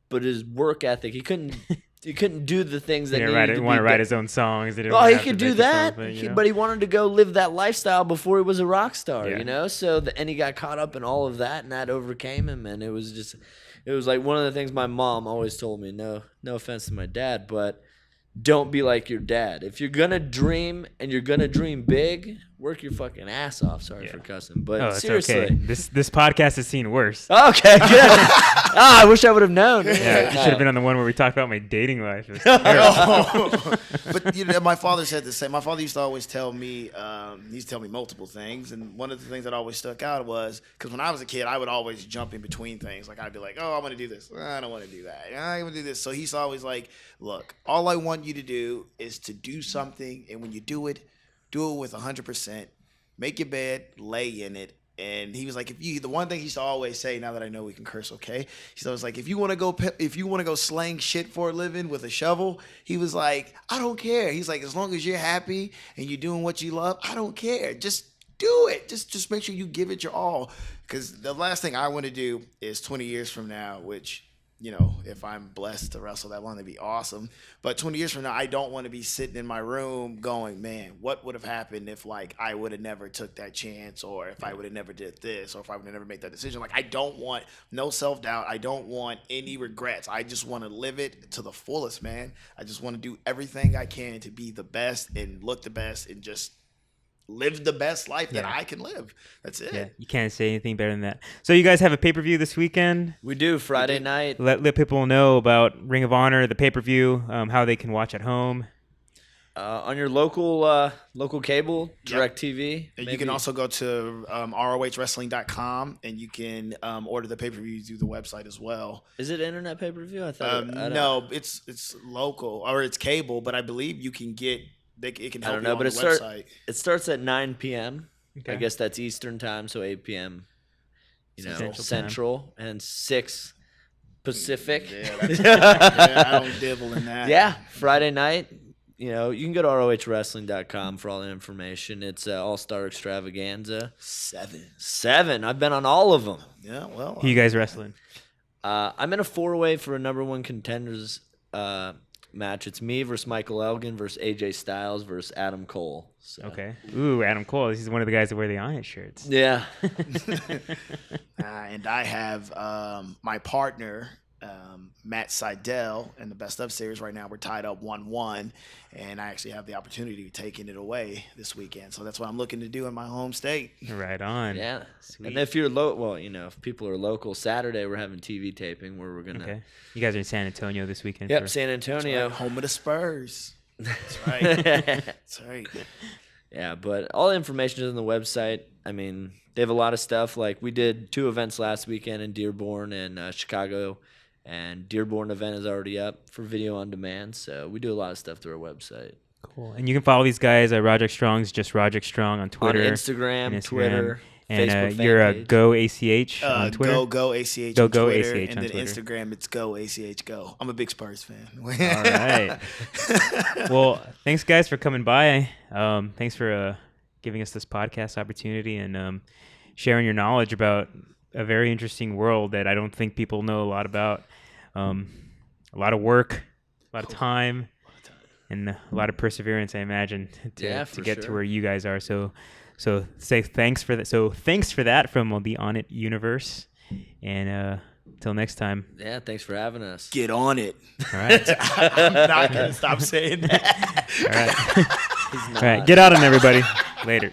but his work ethic, he couldn't you couldn't do the things that He needed didn't to be want to write done. his own songs. He didn't Oh, wanna he have to could do make his that, own thing, you know? but he wanted to go live that lifestyle before he was a rock star, Yeah. you know? So, and he got caught up in all of that, and that overcame him, and it was like one of the things my mom always told me, no offense to my dad, but don't be like your dad. If you're going to dream and you're going to dream big, work your fucking ass off. Sorry for cussing, but Oh, it's seriously. okay. This podcast has seen worse. Okay, good. I wish I would have known. Yeah, you should have been on the one where we talked about my dating life. It was terrible. But you know, my father said the same. My father used to always tell me, he used to tell me multiple things, and one of the things that always stuck out was because when I was a kid, I would always jump in between things. Like I'd be like, "Oh, I want to do this. I don't want to do that. I want to do this." So he's always like, "Look, all I want you to do is to do something, and when you do it with 100%. Make your bed, lay in it." And he was like, the one thing he used to always say, now that I know we can curse, okay? He was like, if you want to go slang shit for a living with a shovel, he was like, I don't care. He's like, as long as you're happy and you're doing what you love, I don't care. Just do it. Just make sure you give it your all. Because the last thing I want to do is 20 years from now, which, you know, if I'm blessed to wrestle that long, that'd be awesome. But 20 years from now, I don't want to be sitting in my room going, man, what would have happened if, like, I would have never took that chance, or if I would have never did this, or if I would have never made that decision. Like, I don't want no self-doubt. I don't want any regrets. I just want to live it to the fullest, man. I just want to do everything I can to be the best and look the best and just live the best life that I can live. That's it. Yeah, you can't say anything better than that. So you guys have a pay-per-view this weekend. We do, Friday night. Let people know about Ring of Honor, the pay-per-view, how they can watch at home. On your local cable, DirecTV. And you can also go to ROHWrestling.com and you can order the pay-per-view through the website as well. Is it internet pay-per-view? I thought no, it's local, or it's cable, but I believe you can get it can help I don't know, you but on the website. It starts at 9 p.m. Okay. I guess that's Eastern time, so 8 p.m. Central and 6 Pacific. I don't dibble in that. Yeah, Friday night. You know, you can go to ROHWrestling.com for all the information. It's All-Star Extravaganza. 7. I've been on all of them. Yeah, well. Who you guys wrestling? I'm in a 4-way for a number 1 contenders match. It's me versus Michael Elgin versus AJ Styles versus Adam Cole. So. Okay. Ooh, Adam Cole. He's one of the guys that wear the On It shirts. Yeah. And I have my partner, Matt Seidel, in the Best Of series right now. We're tied up 1-1, and I actually have the opportunity of taking it away this weekend. So that's what I'm looking to do in my home state. Right on. Yeah. Sweet. And if you're if people are local, Saturday we're having TV taping where we're gonna. Okay. You guys are in San Antonio this weekend. Yep, San Antonio, Home of the Spurs. That's right. That's right. Yeah, but all the information is on the website. I mean, they have a lot of stuff. Like we did 2 events last weekend in Dearborn and Chicago, and Dearborn event is already up for video on demand. So we do a lot of stuff through our website. Cool. And you can follow these guys at Roderick Strong's, just Roderick Strong on Twitter, on Instagram, Twitter, and Facebook you're a fan page. Go ACH on Twitter. Go ACH Go on Twitter, ACH and on then Twitter. Instagram it's Go ACH Go. I'm a big Spurs fan. All right. Well, thanks guys for coming by. Thanks for giving us this podcast opportunity and sharing your knowledge about a very interesting world that I don't think people know a lot about. A lot of work, a lot of time, and a lot of perseverance, I imagine, to get to where you guys are. So say thanks for that. So thanks for that from the On It universe. And until next time. Yeah, thanks for having us. Get on it. All right. I'm not going to stop saying that. All right. All right. Get out on everybody. Later.